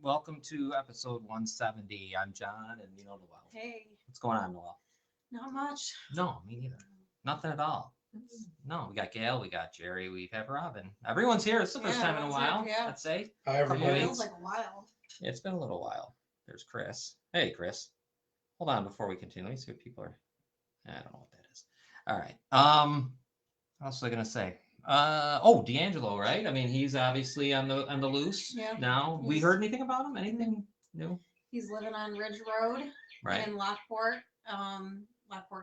Welcome to episode 170. I'm John, and Noel. Hey. What's going on, Noel? Not much. No, me neither. Nothing at all. No, we got Gail, we got Jerry, we have Robin. Everyone's here. It's the first time in a while, I'd say. Hi, everybody. It feels like a while. Yeah, it's been a little while. There's Chris. Hey, Chris. Hold on before we continue. Let me see what people are. I don't know what that is. All right. What else was I gonna say? D'Angelo, right? I mean, he's obviously on the loose now. We heard anything about him? Anything new? He's living on Ridge Road in Lockport,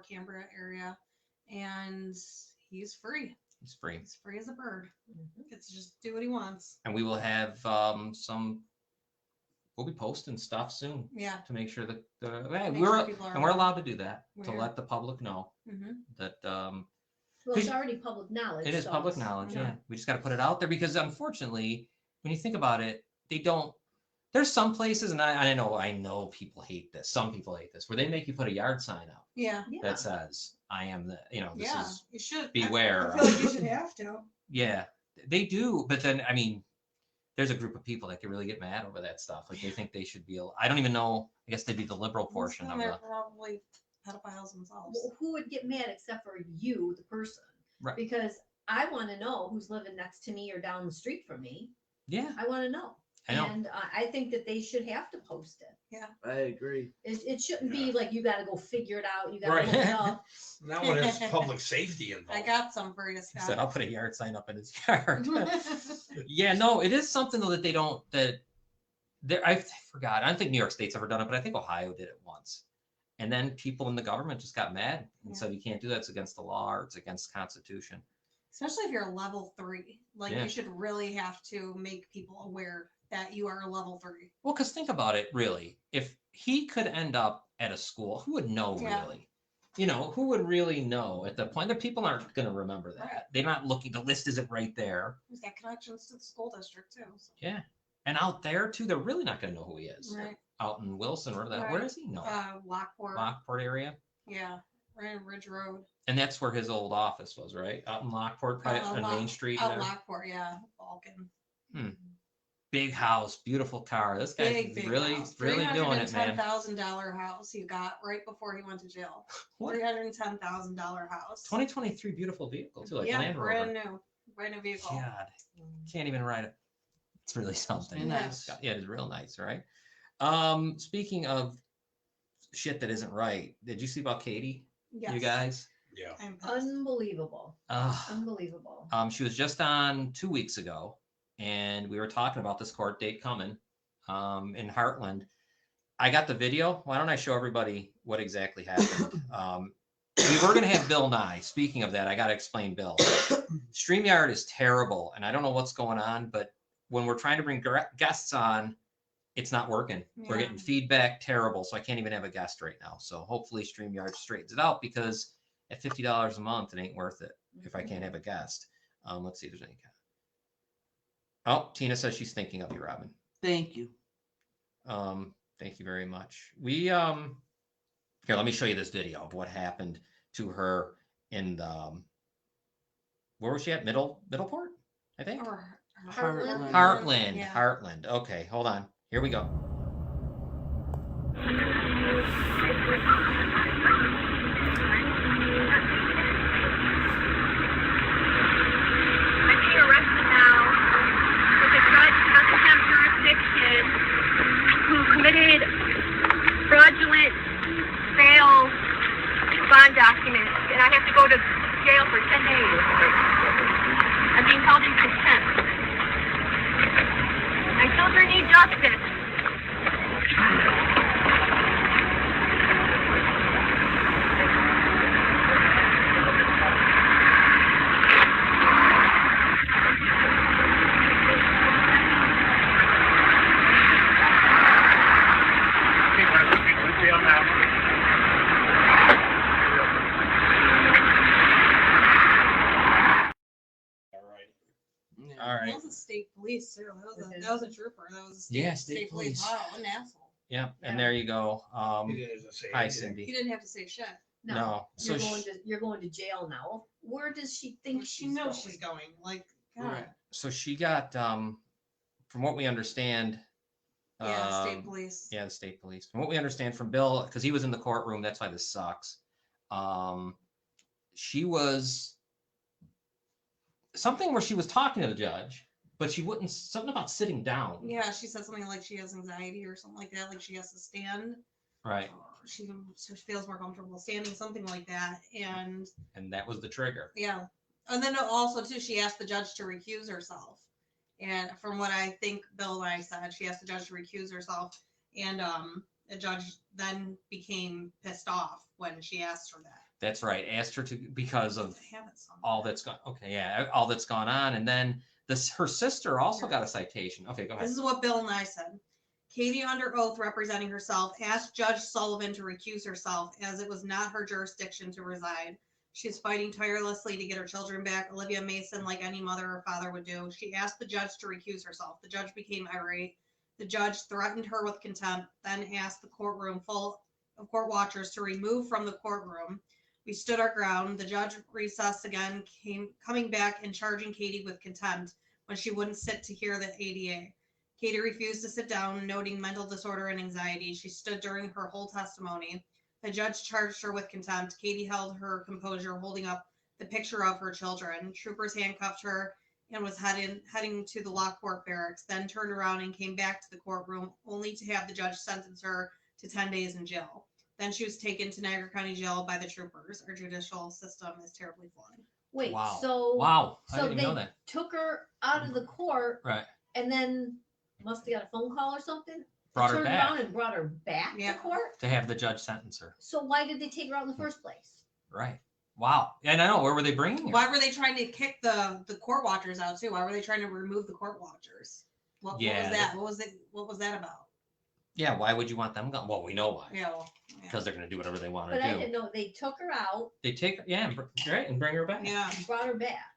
Cambria area, and he's free. He's free. He's free as a bird. Gets to just do what he wants. And we will have we'll be posting stuff soon. Yeah. To make sure that we're allowed to do that to let the public know that. Well, it's already public knowledge. It is public knowledge, yeah. We just got to put it out there because, unfortunately, when you think about it, they don't. There's some places, and I know people hate this. Some people hate this, where they make you put a yard sign up. Yeah. That says, "I am the," this is. You should beware. I feel like you should have to. Yeah, they do, but then I mean, there's a group of people that can really get mad over that stuff. Like they think they should be. I don't even know. I guess they'd be the liberal portion of they're the. probably pedophiles themselves. Well, who would get mad except for you, the person? Right. Because I want to know who's living next to me or down the street from me. Yeah. I want to know. I know. And I think that they should have to post it. Yeah. I agree. It shouldn't be like you got to go figure it out. You got to look it up. Now when it's public safety involved. I got some for you, He Scott. said, "I'll put a yard sign up in his yard." Yeah, no, it is something though that they don't. I forgot. I don't think New York State's ever done it, but I think Ohio did it once. And then people in the government just got mad and said, "You can't do that. It's against the law, or it's against the Constitution." Especially if you're level 3, you should really have to make people aware that you are a level 3. Well, because think about it, really. If he could end up at a school, who would know really? Who would really know at the point that people aren't going to remember that? Right. They're not looking. The list isn't right there. He's got connections to the school district too. So. Yeah, and out there too, they're really not going to know who he is. Right. Out in Wilson, where is he? No. Lockport area. Yeah, right in Ridge Road. And that's where his old office was, right? Out in Lockport, on Main Street. Out Lockport, yeah, Balkan. Big house, beautiful car. This guy's really doing it, man. $310,000 house he got right before he went to jail. $310,000 house. 2023 beautiful vehicle too, like Land Rover. brand new vehicle. God, can't even ride it. It's really something. Nice. Yeah, it's real nice, right? Speaking of shit that isn't right, did you see about Katie? Yes. You guys? Yeah. Unbelievable. Unbelievable. She was just on 2 weeks ago, and we were talking about this court date coming in Heartland. I got the video. Why don't I show everybody what exactly happened? We were going to have Bill Nye. Speaking of that, I got to explain Bill. StreamYard is terrible, and I don't know what's going on, but when we're trying to bring guests on, it's not working. Yeah. We're getting feedback terrible, so I can't even have a guest right now. So hopefully StreamYard straightens it out, because at $50 a month, it ain't worth it if I can't have a guest. Let's see if there's any. Oh, Tina says she's thinking of you, Robin. Thank you. Thank you very much. Here, let me show you this video of what happened to her in the, where was she at? Middleport, I think? Or Heartland. Yeah. Heartland. Okay, hold on. Here we go. Who committed fraudulent sale bond documents, and I have to go to jail for 10 days. I'm being held in contempt. My children need justice. state police too. That was a trooper. That was state police. Wow, what an asshole. Yeah, and there you go. He doesn't say Hi, anything. Cindy. He didn't have to say shit. No. So you're going to jail now. Where does she think She knows she's going. Like, God. Right. so she got from what we understand. Yeah, state police. Yeah, the state police. From what we understand from Bill, because he was in the courtroom, that's why this sucks. She was something where she was talking to the judge, but she wouldn't. Something about sitting down. Yeah, she said something like she has anxiety or something like that. Like she has to stand. Right. She feels more comfortable standing, something like that, and that was the trigger. yeah, and then also too, she asked the judge to recuse herself. And from what I think Bill and I said, she asked the judge to recuse herself, and the judge then became pissed off when she asked her that. That's right. Asked her to because of I have it somewhere. all that's gone. Okay, yeah, all that's gone on, and then her sister also got a citation. Okay, go ahead. This is what Bill and I said. Katie, under oath representing herself, asked Judge Sullivan to recuse herself as it was not her jurisdiction to reside. She is fighting tirelessly to get her children back. Olivia Mason, like any mother or father would do. She asked the judge to recuse herself. The judge became irate. The judge threatened her with contempt, then asked the courtroom full of court watchers to remove from the courtroom. We stood our ground. The judge recessed again, coming back and charging Katie with contempt when she wouldn't sit to hear the ADA. Katie refused to sit down, noting mental disorder and anxiety. She stood during her whole testimony. The judge charged her with contempt. Katie held her composure, holding up the picture of her children. Troopers handcuffed her and was heading to the Lockport barracks, then turned around and came back to the courtroom, only to have the judge sentence her to 10 days in jail. Then she was taken to Niagara County Jail by the troopers. Our judicial system is terribly flawed. Wait, Wow. so I didn't even know that. Took her out of the court, Right. and then must have got a phone call or something. Brought her Turned back around and brought her back Yeah. to court. to have the judge sentence her. So why did they take her out in the first place? Right. Wow. And I know, where were they bringing her? Why were they trying to kick the court watchers out too? Why were they trying to remove the court watchers? What was that? What was that about? Yeah. Why would you want them gone? Well, we know why. Yeah. Because they're going to do whatever they want to But I do. didn't know they took her out, They take, right, and bring her back. Yeah. and brought her back.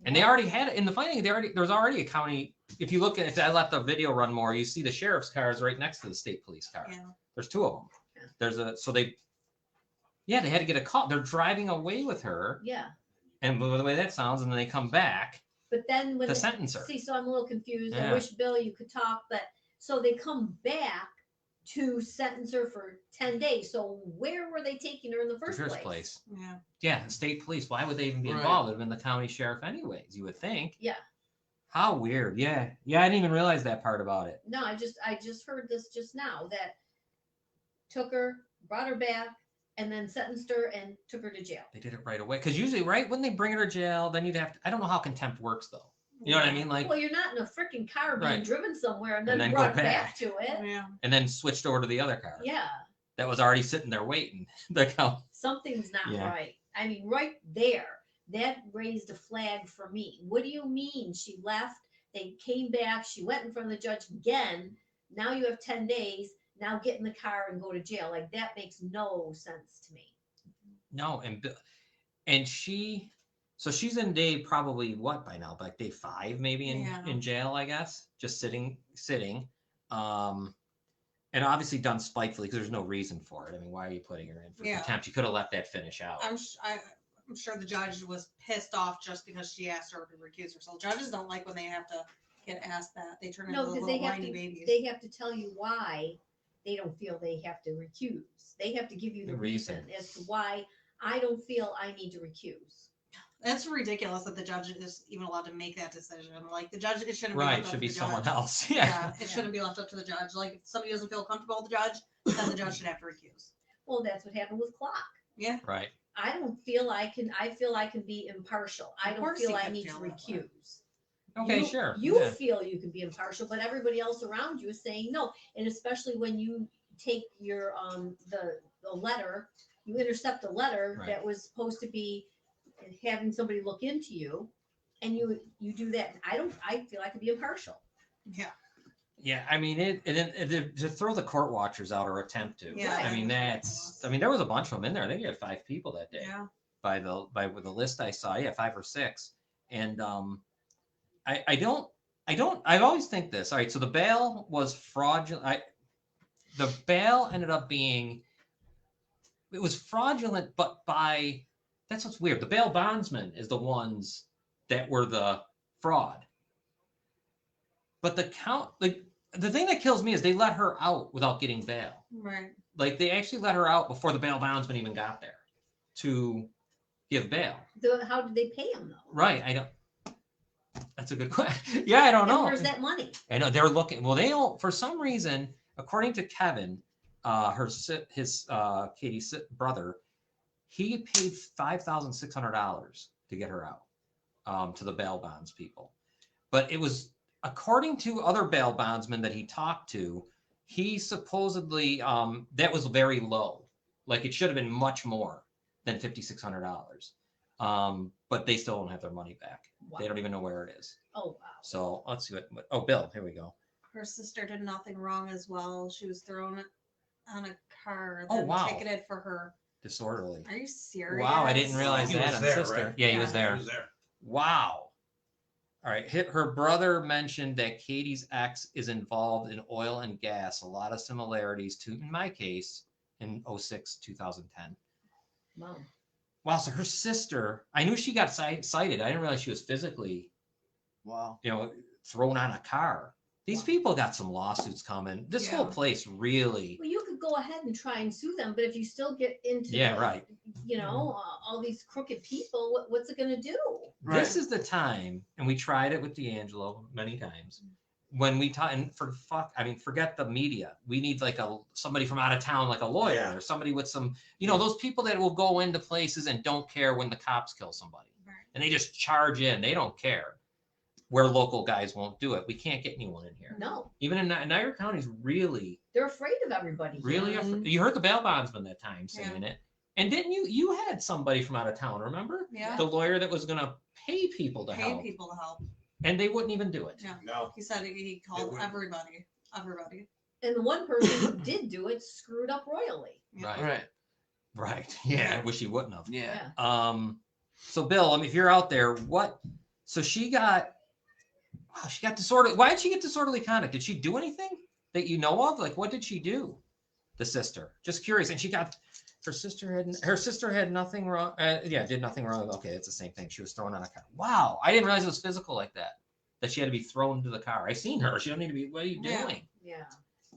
And they already had it in the finding. There's already a county. If you look at, if I let the video run more, you see the sheriff's cars right next to the state police car. Yeah. There's two of them. They had to get a call. They're driving away with her, Yeah, and the way that sounds, and then they come back but then when to sentence her. see, so I'm a little confused. I Yeah. wish Bill you could talk, but so they come back to sentence her for 10 days. So where were they taking her in the The first first place? place. Yeah. Yeah, state police. Why would they even be Right. involved? It would have been the county sheriff anyways, you would think. Yeah. How weird. Yeah. Yeah, I didn't even realize that part about it. No, I just heard this just now that took her, brought her back, and then sentenced her and took her to jail. They did it right away. Because usually, right, when they bring her to jail, then you'd have to, I don't know how contempt works though. You know what I mean? Like, Well, you're not in a freaking car being Right. driven somewhere and And then then brought go back back. to it. Yeah. and then switched over to the other car. Yeah, That was already sitting there waiting. Like how something's not Yeah. right. I mean, right there, that raised a flag for me. What do you mean she left? They came back. She went in front of the judge again. Now you have 10 days. Now get in the car and go to jail. Like that makes no sense to me. no, and so she's in day probably what by now? Like day 5 maybe in jail, I guess. Just sitting. And obviously done spitefully because there's no reason for it. I mean, why are you putting her in for Yeah. contempt? You could have let that finish out. I'm sure the judge was pissed off just because she asked her to recuse herself. Judges don't like when they have to get asked that. They turn into No, because little they have whiny to. babies. They have to tell you why they don't feel they have to recuse. They have to give you the The reason reason. as to why I don't feel I need to recuse. That's ridiculous that the judge is even allowed to make that decision. Like the judge, it shouldn't be Right, left up should to be the someone judge. else. Yeah, Yeah. it shouldn't be left up to the judge. Like if somebody doesn't feel comfortable with the judge, then the judge should have to recuse. Well, that's what happened with Clock. Yeah. Right. I don't feel I can. I feel I can be impartial. I Of don't course feel you I can need to feel that way. recuse. Okay, You- sure. You Yeah. feel you can be impartial, but everybody else around you is saying no. And especially when you take your the letter, you intercept a letter Right. that was supposed to be having somebody look into you, and you do that. I feel I can be impartial. Yeah. Yeah, I mean, to throw the court watchers out or attempt to. Yeah. I mean, there was a bunch of them in there. I think you had 5 people that day. Yeah. By the list I saw, yeah, 5 or 6. And I don't, I always think this. All right, so the bail was fraudulent. The bail ended up being, it was fraudulent, but that's what's weird. The bail bondsman is the ones that were the fraud. But the thing that kills me is they let her out without getting bail. Right. Like they actually let her out before the bail bondsman even got there to give bail. How did they pay him though? Right. I don't. That's a good question. Yeah, I don't And know. where's that money? I know they're looking. Well, they don't. For some reason, according to Kevin, Katie's brother, he paid $5,600 to get her out to the bail bonds people. But it was, according to other bail bondsmen that he talked to, he supposedly that was very low. Like it should have been much more than $5,600. But they still don't have their money back. Wow. They don't even know where it is. Oh wow. So let's see oh, Bill, here we go. Her sister did nothing wrong as well. She was thrown on a car, Oh, then wow. ticketed for her. Disorderly. Are you serious? Wow, I didn't realize He that. was On there, sister. right? Yeah, he Yeah. was there. He was there. Wow. All right. Her brother mentioned that Katie's ex is involved in oil and gas. A lot of similarities to, in my case, in 06, 2010. Wow. Wow. So her sister, I knew she got cited. I didn't realize she was physically, Wow. thrown on a car. These Wow. people got some lawsuits coming. This whole Yeah. place really. Well, you could go ahead and try and sue them, but if you still get into Yeah, right. all these crooked people, what's it going to do? Right. This is the time, and we tried it with D'Angelo many times. When we talk, and forget the media. We need like somebody from out of town, like a lawyer Yeah. or somebody with some, those people that will go into places and don't care when the cops kill somebody, Right. and they just charge in. They don't care. Where local guys won't do it. We can't get anyone in here. No, Even in Niagara County's really, they're afraid of everybody. really. here. You heard the bail bondsman that time saying it, and didn't you? You had somebody from out of town. Remember? Yeah. The lawyer that was going to pay people to Pay help, people to help. and they wouldn't even do it. Yeah. No. He said he called would- everybody. Everybody. And the one person who did do it screwed up royally. Yeah. Right. Right. Right. Yeah. I wish he wouldn't have. Yeah. So Bill, if you're out there, so she got disorderly. Why did she get disorderly conduct? Did she do anything that you know of? Like, what did she do? The sister, just curious. And her sister had nothing wrong. Did nothing wrong. Okay. It's the same thing. She was thrown on a car. Wow. I didn't realize it was physical like that she had to be thrown into the car. I seen her. She don't need to be, what are you Yeah. doing? Yeah.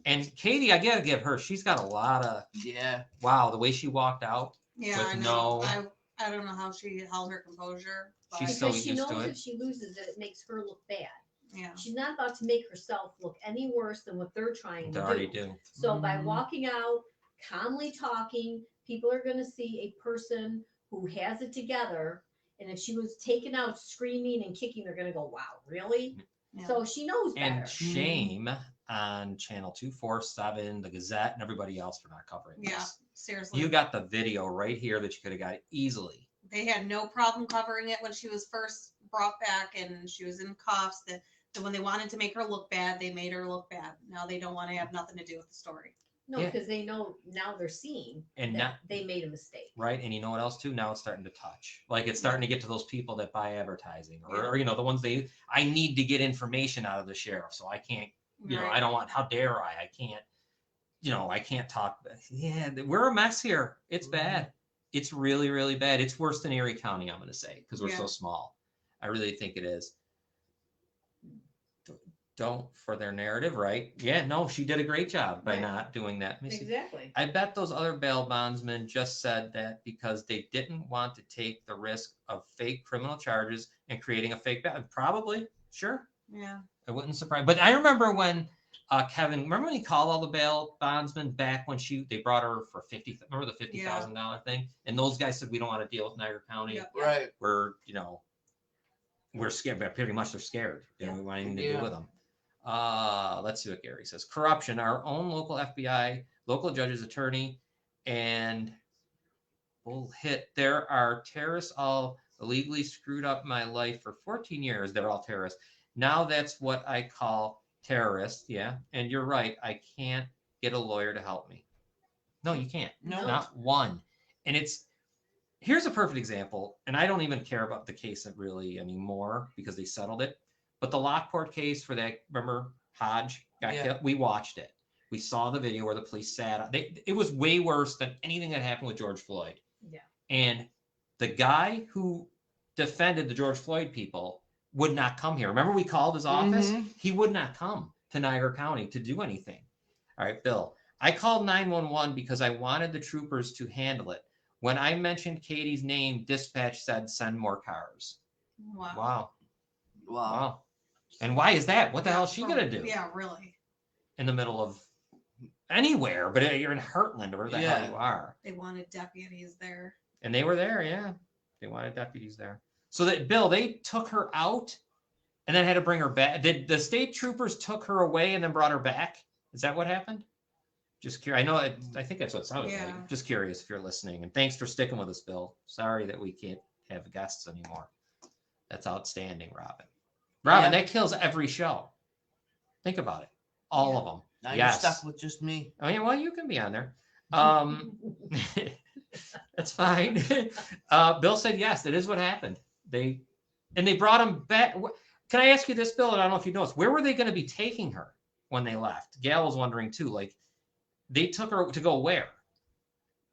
And Katie, I got to give her, she's got a lot of, Yeah. wow, the way she walked out. Yeah, With I know. no- I don't know how she held her composure. But She's so Because she used to knows it. if she loses it, it makes her look bad. yeah. She's not about to make herself look any worse than what they're trying They to already do. do. So by Mhm. walking out, calmly talking, people are going to see a person who has it together. And if she was taken out screaming and kicking, they're going to go, wow, really? Yeah. So she knows better. And shame on Channel 247, the Gazette, and everybody else for not covering Yeah, this. seriously. You got the video right here that you could have got easily. They had no problem covering it when she was first brought back and she was in cuffs. That when they wanted to make her look bad, they made her look bad. Now they don't want to have nothing to do with the story. No, Yeah. because they know now they're seeing And that not they made a mistake. right. And you know what else too? Now it's starting to touch. Like it's starting to get to those people that buy advertising or the ones I need to get information out of the sheriff. So I can't, Right. I don't want, how dare I can't, I can't talk. Yeah, we're a mess here. It's bad. It's really, really bad. It's worse than Erie County, I'm going to say, because we're so Yeah. small. I really think it is. Don't for their narrative, right? Yeah, no, she did a great job by Right. not doing that. Let me see. Exactly. I bet those other bail bondsmen just said that because they didn't want to take the risk of fake criminal charges and creating a fake bail. Probably, sure. Yeah. It wouldn't surprise. But I remember when Kevin, remember when he called all the bail bondsmen back when they brought her for remember the $50,000 thing? And those guys said, we don't want to deal with Niagara County. Yep. Right. We're scared, but pretty much they're scared. We want anything to do Yeah. with them. Let's see what Gary says. Corruption. Our own local FBI, local judge's attorney, and we'll hit. There are terrorists all illegally screwed up my life for 14 years. They're all terrorists. Now that's what I call terrorists. Yeah. And you're right. I can't get a lawyer to help me. No, you can't. No. Not one. And here's a perfect example. And I don't even care about the case really anymore because they settled it. But the Lockport case for that, remember Hodge got Yeah. killed? We watched it. We saw the video where the police sat. It was way worse than anything that happened with George Floyd. Yeah. And the guy who defended the George Floyd people would not come here. Remember we called his office? Mhm. He would not come to Niagara County to do anything. All right, Bill. I called 911 because I wanted the troopers to handle it. When I mentioned Katie's name, dispatch said send more cars. Wow. Wow. Wow. Wow. And why is that? What the hell is she gonna do Yeah, really. in the middle of anywhere? But you're in Heartland, or where the hell you are. They wanted deputies there. And they were there, yeah. They wanted deputies there. So that Bill, they took her out and then had to bring her back. Did the state troopers took her away and then brought her back? Is that what happened? Just curious. I know. I think that's what it sounded like. Just curious if you're listening. And thanks for sticking with us, Bill. Sorry that we can't have guests anymore. That's outstanding, Robin. Robin, that kills every show. Think about it. All of them. Now Yes. you're stuck with just me. Oh yeah, well, you can be on there. That's fine. Bill said yes, that is what happened. They brought him back. Can I ask you this, Bill? I don't know if you noticed. Where were they going to be taking her when they left? Gail was wondering too. Like, they took her to go where?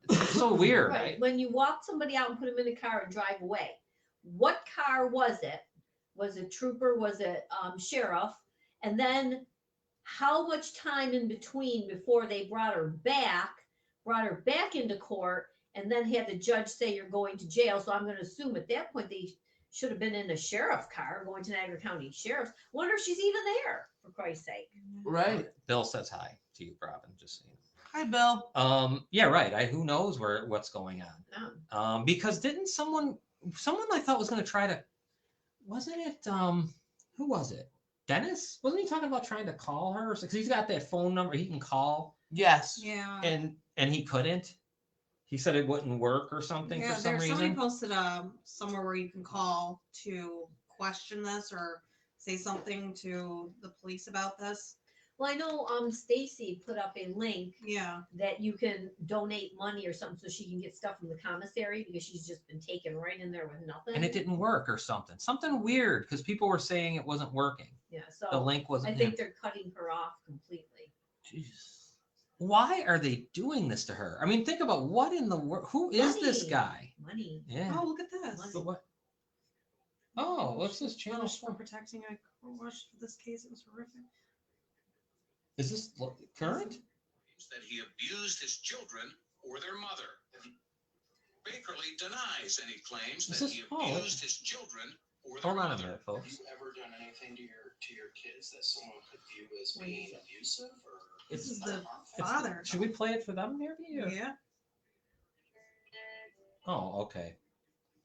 It's so weird, right? When you walk somebody out and put them in a car and drive away, what car was it? Was it trooper? Was it sheriff? And then how much time in between before they brought her back into court, and then had the judge say you're going to jail? So I'm going to assume at that point they should have been in a sheriff car going to Niagara County Sheriff's. Wonder if she's even there, for Christ's sake. Right. Bill says hi to you, Robin. Just so you know. Hi, Bill. Yeah, right. Who knows what's going on? Because didn't someone I thought was going to try to, wasn't it? Who was it? Dennis? Wasn't he talking about trying to call her? Because he's got that phone number he can call. Yes. Yeah. And he couldn't. He said it wouldn't work or something for some reason. Somebody posted somewhere where you can call to question this or say something to the police about this. Well, I know Stacy put up a link that you can donate money or something so she can get stuff from the commissary, because she's just been taken right in there with nothing. And it didn't work or something. Something weird, because people were saying it wasn't working. Yeah, so the link wasn't. I think they're cutting her off completely. Jesus. Why are they doing this to her? I mean, think about what in the world. Who is this guy? Money. Yeah. Oh, look at this. But what? Oh, what's this channel? For protecting a watch for this case. It was horrific. Is this current? That he abused his children or their mother. Bakerly denies any claims that he abused his children or their mother. Hold on a minute, folks. Have you ever done anything to your kids that someone could view as being abusive or? This is the father. Should we play it for them, maybe? Or? Yeah. Oh, okay.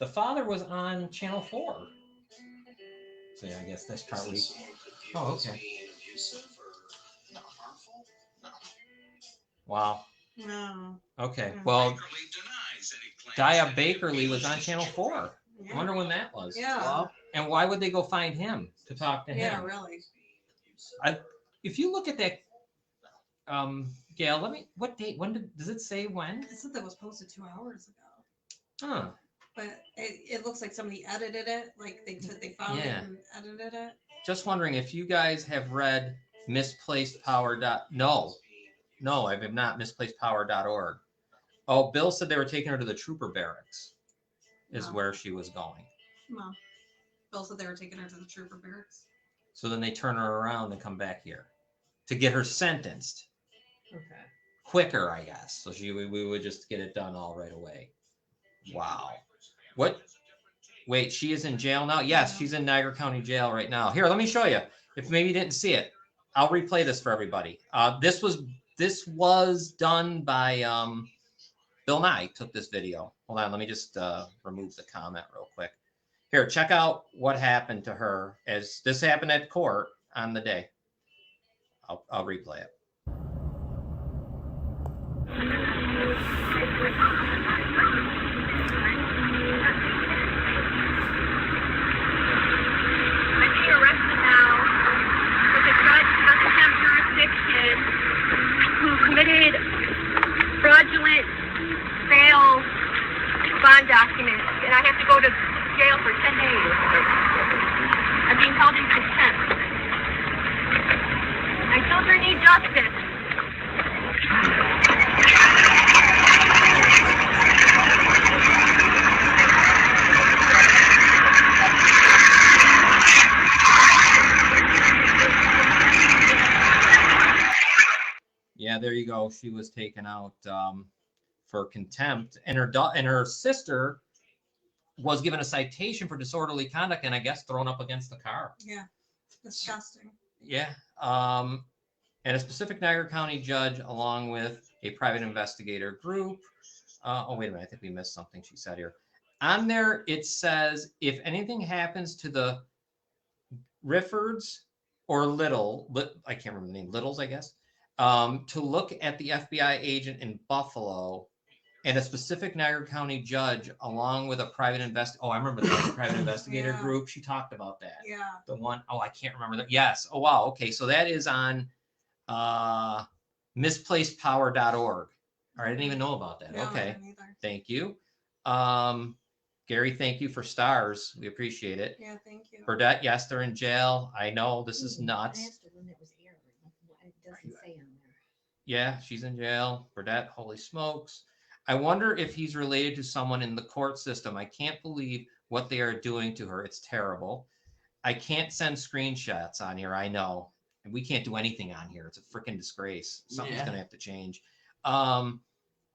The father was on Channel 4. So yeah, I guess that's probably. Oh, okay. Being abusive or not harmful? No. Wow. No. Okay. Yeah. Well, Bakerly denies any claims Dia that he Bakerly was abused on his Channel children. 4. I wonder when that was. Yeah. Well, And why would they go find him to talk to him? Yeah, really. If you look at that, Gail, what date? Does it say when? It said that was posted 2 hours ago. Huh. But it looks like somebody edited it. Like they found it and edited it. Just wondering if you guys have read Misplaced Power. No, I have not. MisplacedPower.org. Oh, Bill said they were taking her to the trooper barracks. Is where she was going. No. Bill said they were taking her to the trooper barracks. So then they turn her around and come back here to get her sentenced Okay. quicker, I guess. So we would just get it done all right away. Wow. What? Wait, she is in jail now? Yes, she's in Niagara County Jail right now. Here, let me show you. If maybe you didn't see it, I'll replay this for everybody. This was done by Bill Nye took this video. Hold on, let me just remove the comment real quick. Here, check out what happened to her as this happened at court on the day. I'll replay it. Who committed fraudulent sale bond documents, and I have to go to jail for 10 days. I'm being held in contempt. children need justice. Yeah, there you go. She was taken out for contempt, and her sister was given a citation for disorderly conduct, and I guess thrown up against the car. Yeah, disgusting. Yeah. And a specific Niagara County judge, along with a private investigator group. Oh, wait a minute. I think we missed something she said here. On there, it says if anything happens to the Riffords or I can't remember the name, Littles, I guess, to look at the FBI agent in Buffalo and a specific Niagara County judge, along with a private I remember the private investigator Yeah. group. She talked about that. Yeah. The one, I can't remember that. Yes. Oh, wow. Okay. So that is on misplacedpower.org. All right. I didn't even know about that. No, I Okay. didn't either. Thank you. Gary, thank you for stars. We appreciate it. Yeah, thank you. Burdette, yes, they're in jail. I know this is I nuts. asked her when it was aired. It doesn't say on there. Yeah, she's in jail. Burdette, holy smokes. I wonder if he's related to someone in the court system. I can't believe what they are doing to her. It's terrible. I can't send screenshots on here. I know. And we can't do anything on here. It's a freaking disgrace. Something's Yeah. going to have to change.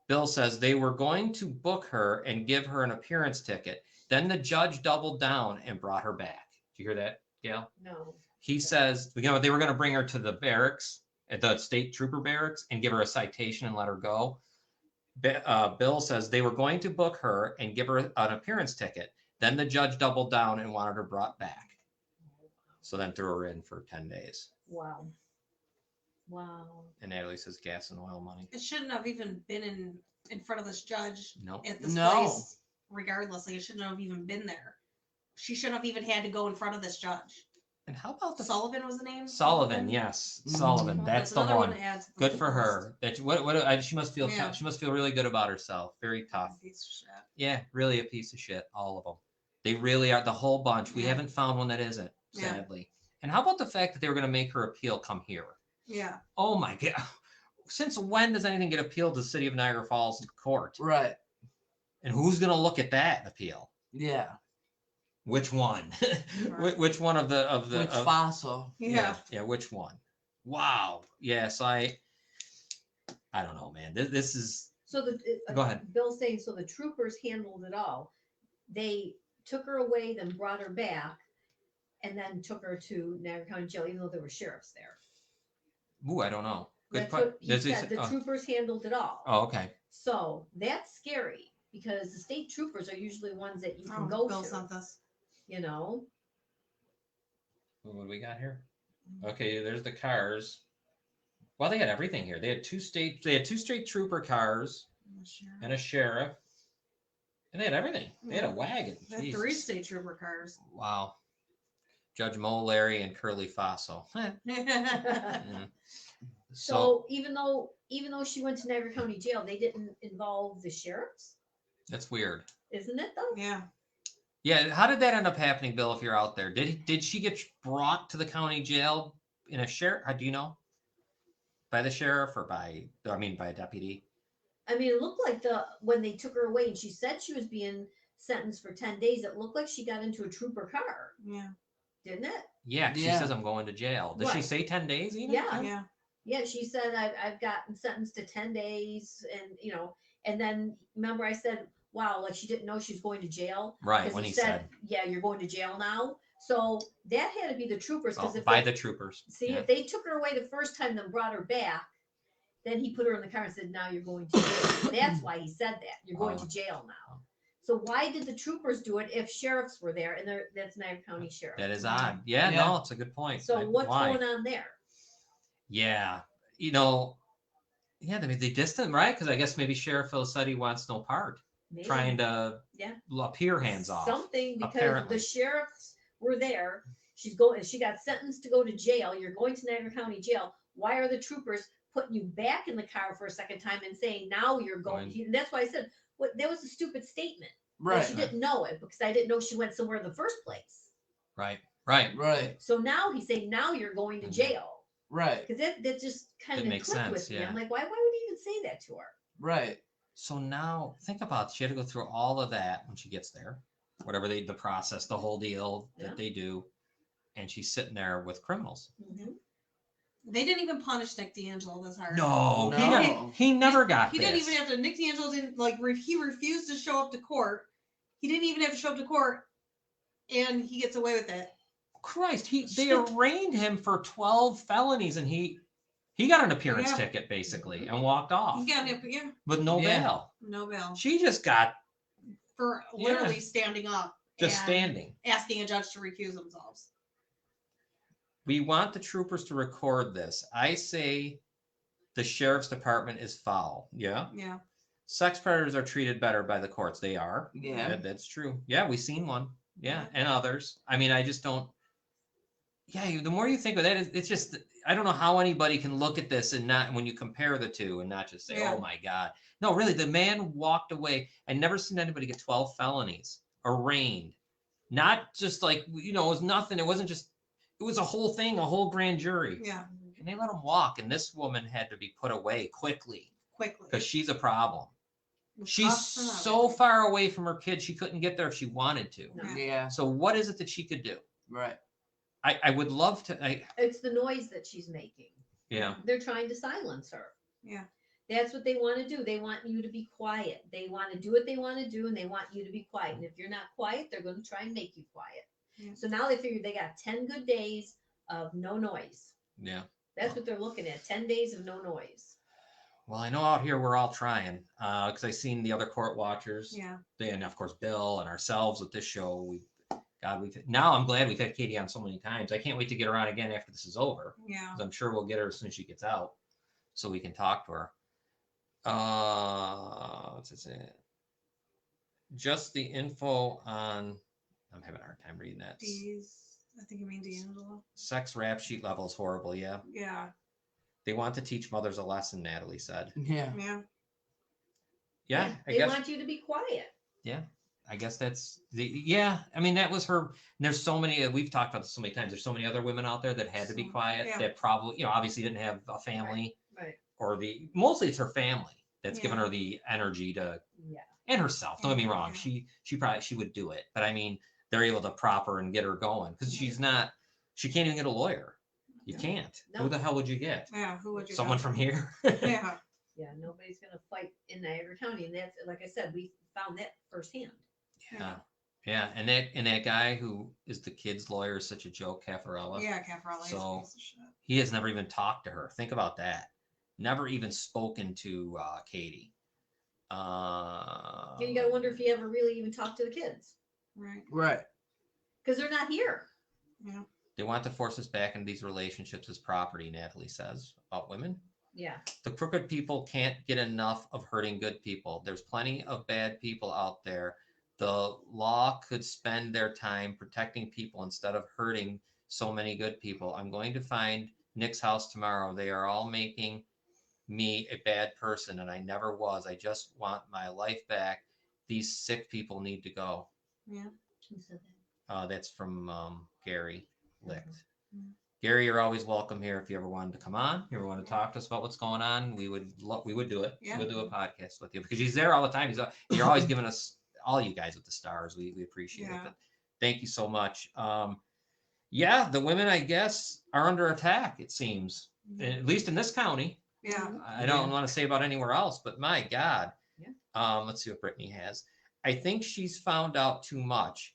Bill says they were going to book her and give her an appearance ticket. Then the judge doubled down and brought her back. Did you hear that, Gail? No. He says, they were going to bring her to the barracks, at the state trooper barracks, and give her a citation and let her go. Bill says they were going to book her and give her an appearance ticket. Then the judge doubled down and wanted her brought back. So then threw her in for 10 days. Wow. Wow. And Natalie says gas and oil money. It shouldn't have even been in front of this judge No. at this No. place. Regardless, it shouldn't have even been there. She shouldn't have even had to go in front of this judge. And how about the Sullivan was the name? Sullivan? Yes, Sullivan. Well, That's the another one. to add to the Good for list. her. That she must feel. Yeah. She must feel really good about herself. Very tough. Piece of shit. Yeah, really a piece of shit. All of them. They really are. The whole bunch. We Yeah. haven't found one that isn't. Yeah. Sadly. And how about the fact that they were going to make her appeal come here? Yeah. Oh my god! Since when does anything get appealed to the city of Niagara Falls court? Right. And who's going to look at that appeal? Yeah. Which one? Right. Which one of the Which fossil? Yeah. Yeah, which one? Wow. Yes, I don't know, man. This is. So Go ahead. Bill's saying, so the troopers handled it all. They took her away, then brought her back, and then took her to Niagara County Jail, even though there were sheriffs there. Ooh, I don't know. Good That's question. what he said. The troopers handled it all. Oh, okay. So that's scary because the state troopers are usually ones that you can Oh, go Bill to. sent this. You know, What do we got here? Okay, there's the cars. Well, they had everything here. They had two state trooper cars and a sheriff, and they had everything. They had a wagon. The Jesus. 3 state trooper cars. Wow. Judge Mo, Larry, and Curly Faso. Mm. so even though she went to Niagara County Jail, they didn't involve the sheriffs, That's weird. isn't it though? Yeah. Yeah, how did that end up happening, Bill? If you're out there, did she get brought to the county jail in a sheriff? Do you know? By the sheriff or by a deputy? I mean, it looked like when they took her away and she said she was being sentenced for 10 days, it looked like she got into a trooper car, Yeah. didn't it? Yeah, she Yeah. says I'm going to jail. Does she Right. say 10 days even? Yeah. Yeah. Yeah, she said I've gotten sentenced to 10 days, and and then remember I said, wow, like she didn't know she was going to jail. Right, 'Cause when he said, said, yeah, you're going to jail now. So that had to be the troopers, because oh, if by they, the troopers. see Yeah. if they took her away the first time, then brought her back, then he put her in the car and said, now you're going to jail. That's why he said that you're going Oh. to jail now. So why did the troopers do it if sheriffs were there? And that's Niagara County Sheriff. That is odd. Yeah, Yeah. no, it's a good point. So what's Why? going on there? Yeah, they distant, right? Because I guess maybe Sheriff Phil said he wants no part, Maybe. trying to Yeah. appear hands off. Something, because apparently. the sheriffs were there. She got sentenced to go to jail. You're going to Niagara County Jail. Why are the troopers putting you back in the car for a second time and saying now you're going? And that's why I said that was a stupid statement. That Right. she didn't know it because I didn't know she went somewhere in the first place. Right. Right. So now he's saying now you're going to jail. Right. Because that just kind It of makes clicked sense, with me. yeah. I'm like, why would he even say that to her? Right. So now think about it. She had to go through all of that when she gets there, whatever the process, the whole deal that Yeah. they do. And she's sitting there with criminals. Mm-hmm. They didn't even punish Nick D'Angelo this hard. No, No. he never got He this. didn't even have to. Nick D'Angelo didn't like. He refused to show up to court. He didn't even have to show up to court, and he gets away with it. Christ, they arraigned him for 12 felonies, and he got an appearance Yeah. ticket basically and walked off He got it, yeah, with no Yeah. bail. no bail She just got for literally standing up, just and standing. asking a judge to recuse themselves. We want the troopers to record this. I say the sheriff's department is foul. Yeah. Yeah, Sex predators are treated better by the courts. They are. Yeah. That's true. Yeah, we've seen one. Yeah, and others. I mean, I just don't. Yeah, the more you think of that, it's just I don't know how anybody can look at this and not when you compare the two and not just say, Yeah. "Oh my God." No, really, the man walked away. I never seen anybody get 12 felonies arraigned. Not just like it was nothing. It wasn't just. It was a whole thing, a whole grand jury. yeah, And they let him walk, and this woman had to be put away quickly quickly. because she's a problem. It She's costs them so everything. far away from her kids, she couldn't get there if she wanted to. No. Yeah. So what is it that she could do? Right. I would love to. It's the noise that she's making. Yeah. They're trying to silence her. Yeah, That's what they want to do. They want you to be quiet. They want to do what they want to do, and they want you to be quiet. And if you're not quiet, they're going to try and make you quiet. Yeah. So now they figure they got 10 good days of no noise. Yeah. That's what they're looking at. 10 days of no noise. Well, I know out here we're all trying because I seen the other court watchers. yeah, And of course Bill and ourselves with this show. Now I'm glad we've had Katie on so many times. I can't wait to get her on again after this is over. yeah. 'Cause I'm sure we'll get her as soon as she gets out, so we can talk to her. What's it say? Just the info on. I'm having a hard time reading that. I think you mean D'Angelo. Sex rap sheet level is horrible. Yeah, Yeah, they want to teach mothers a lesson. Natalie said. Yeah. yeah, Yeah, I They guess. want you to be quiet. I guess that's the. Yeah, I mean that was her. And there's so many. We've talked about this so many times. There's so many other women out there that had to be So, quiet. yeah. That probably, obviously didn't have a family. Right. Or mostly it's her family that's Yeah. given her the energy to. Yeah. And herself. Don't get me wrong. Yeah. She would do it. But I mean, they're able to prop her and get her going because she can't even get a lawyer. You No. can't. No. Who the hell would you get? yeah. Who would you? Someone go from to? here. Yeah, Yeah, nobody's going to fight in Niagara County. And that's, like I said, we found that firsthand. Yeah. Yeah. And that guy who is the kid's lawyer is such a joke, Caffarella. yeah. Cafarelli. So- piece of shit. He has never even talked to her. Think about that. Never even spoken to Katie. You got to wonder if he ever really even talked to the kids Right. Right. because they're not here. Yeah. They want to force us back into these relationships as property, Natalie says about women. Yeah. The crooked people can't get enough of hurting good people. There's plenty of bad people out there. The law could spend their time protecting people instead of hurting so many good people. I'm going to find Nick's house tomorrow. They are all making me a bad person, and I never was. I just want my life back. These sick people need to go. Yeah. Who said that? That's from Gary Licht. Mhm. Gary, you're always welcome here if you ever wanted to come on. You ever want to talk to us about what's going on? We would do it. Yeah. We'll do a podcast with you because he's there all the time. You're always giving us all you guys with the stars. We appreciate Yeah. it. Thank you so much. Yeah, the women, I guess, are under attack, it seems, at least in this county. Yeah. I don't want to say about anywhere else, but my God. Yeah. Let's see what Brittany has. I think she's found out too much.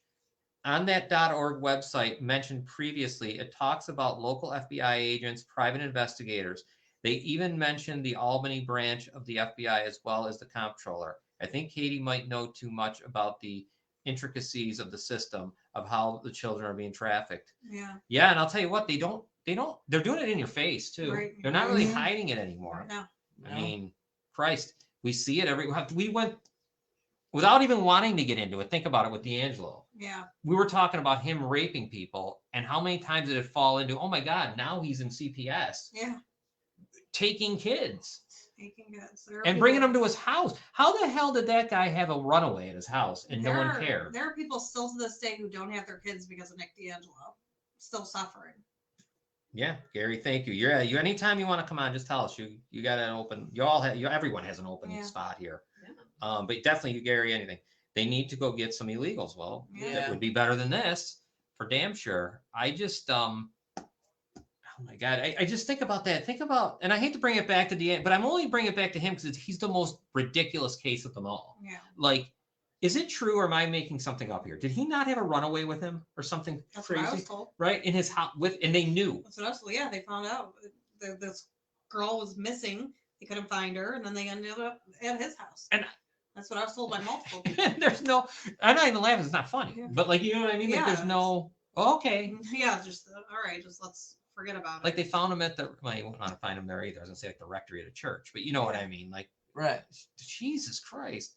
On that .org website mentioned previously, it talks about local FBI agents, private investigators. They even mentioned the Albany branch of the FBI as well as the comptroller. I think Katie might know too much about the intricacies of the system of how the children are being trafficked. Yeah. Yeah, and I'll tell you what, they're doing it in your face too. Right. They're not really Mhm. hiding it anymore. No. I mean, Christ, we see it we went without even wanting to get into it. Think about it with D'Angelo. Yeah. We were talking about him raping people and how many times did it fall into, oh my God, now he's in CPS Yeah. taking kids Taking kids. There are and bringing people- them to his house. How the hell did that guy have a runaway at his house and no one cared? There are people still to this day who don't have their kids because of Nick D'Angelo, still suffering. Yeah, Gary, thank you. You anytime you want to come on, just tell us. You got an open. You all have. Everyone has an open Yeah. spot here. Yeah. But definitely, Gary, anything. They need to go get some illegals. Well, Yeah. it would be better than this for damn sure. I just oh my God, I just think about that. Think about, and I hate to bring it back to the, but I'm only bringing it back to him because he's the most ridiculous case of them all. Yeah. Like, is it true or am I making something up here? Did he not have a runaway with him or something That's what I was crazy? told. Right in his house and they knew. That's what I was told. Yeah, they found out this girl was missing. They couldn't find her, and then they ended up at his house. And that's what I was told by multiple people. There's no, I'm not even laughing. It's not funny, Yeah. but like, you know what I mean? Like, Yeah. there's no, okay. Yeah, just all right. Just let's forget about it. Like they found him at the, well, you won't want to find him there either. I was gonna say like the rectory at a church, but you know what I mean? Like, Right. Jesus Christ.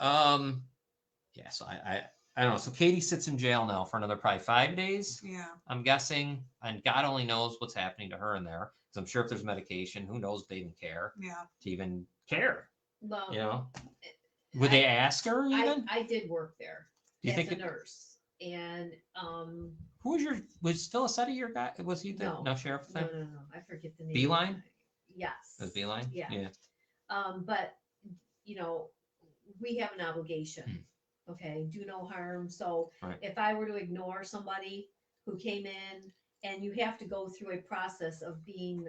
Yeah. So I don't know. So Katie sits in jail now for another probably 5 days. Yeah. I'm guessing, and God only knows what's happening to her in there. Because I'm sure if there's medication, who knows if they even care Yeah. to even care. Well, You know, would they ask her even? I did work there Do you as think a it- nurse, and Who was still a set of your guy? Was he the No. sheriff? no, Thing? no, no, I forget the name. Beeline? Yes. It was Beeline. Yeah. But you know, we have an obligation. Okay, do no harm. So Right. if I were to ignore somebody who came in, and you have to go through a process of being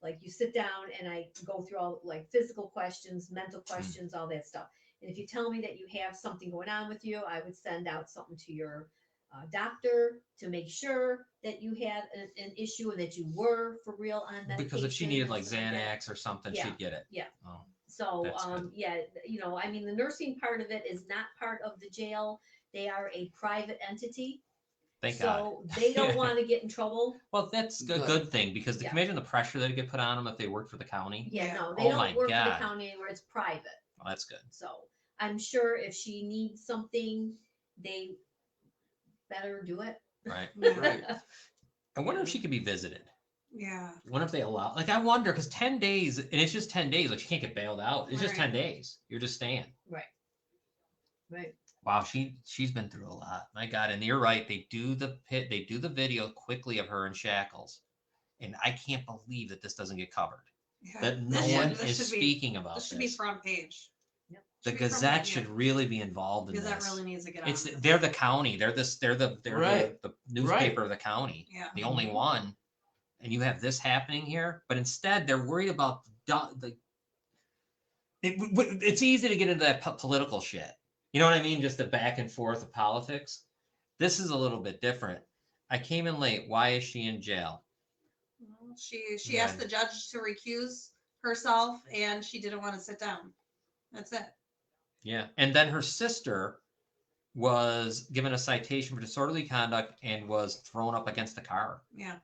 like you sit down and I go through all like physical questions, mental questions, all that stuff. And if you tell me that you have something going on with you, I would send out something to your doctor to make sure that you had an issue and that you were for real on medication. Because if she needed like and stuff like that. Xanax or something, Yeah. she'd get it. Yeah. Oh, So, That's good. yeah, you know, I mean, the nursing part of it is not part of the jail. They are a private entity. thank God. So they don't want to get in trouble. Well, that's a Good. good thing because the Yeah. imagine the pressure that would get put on them if they worked for the county. Yeah, Yeah. no, they Oh my don't work for the God. county anywhere. It's private. Well, that's good. So I'm sure if she needs something, they better do it. Right. Yeah. Right. I wonder if she could be visited. Yeah. I wonder if they allow, like, I wonder, because 10 days, and it's just 10 days, like, she can't get bailed out. It's just Right. 10 days. You're just staying. Right. Wow, she's been through a lot. My God, and you're right. They do the video quickly of her in shackles, and I can't believe that this doesn't get covered. Yeah. That no This one should- this is should be- speaking about This this. should be front page. The should be front Gazette page, should yeah. really be involved in Because that this. really needs to get It's on. they're the county. They're Right. the newspaper of the county. Yeah. The only one, and you have this happening here. But instead, they're worried about it's easy to get into that political shit. You know what I mean? Just the back and forth of politics. This is a little bit different. I came in late. Why is she in jail? Well, she asked the judge to recuse herself, and she didn't want to sit down. That's it. Yeah. And then her sister was given a citation for disorderly conduct and was thrown up against the car, Yeah.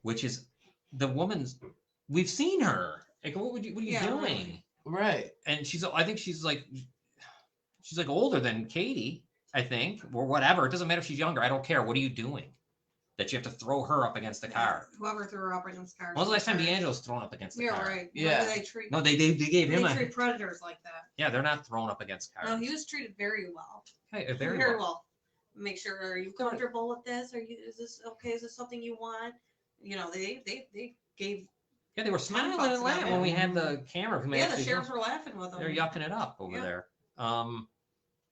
which is the woman's. We've seen her. Like, what are you Yeah, doing? really. Right. And I think she's like older than Katie, I think, or whatever. It doesn't matter if she's younger. I don't care. What are you doing? That you have to throw her up against the car. Whoever threw her up against the car. When was the last time D'Angelo's thrown up against the Yeah, car? right. Yeah. They treat, No, they gave him they a. treat predators like that. Yeah, they're not thrown up against cars. No, he was treated very well. Hey, Very, very well. well. Make sure, are you comfortable with this? Is this okay? Is this something you want? You know, they gave. Yeah, they were smiling fucks and laughing about when it. we had the camera. Who Yeah, actually the sheriffs were laughing with them. they're yucking it up over Yeah. there.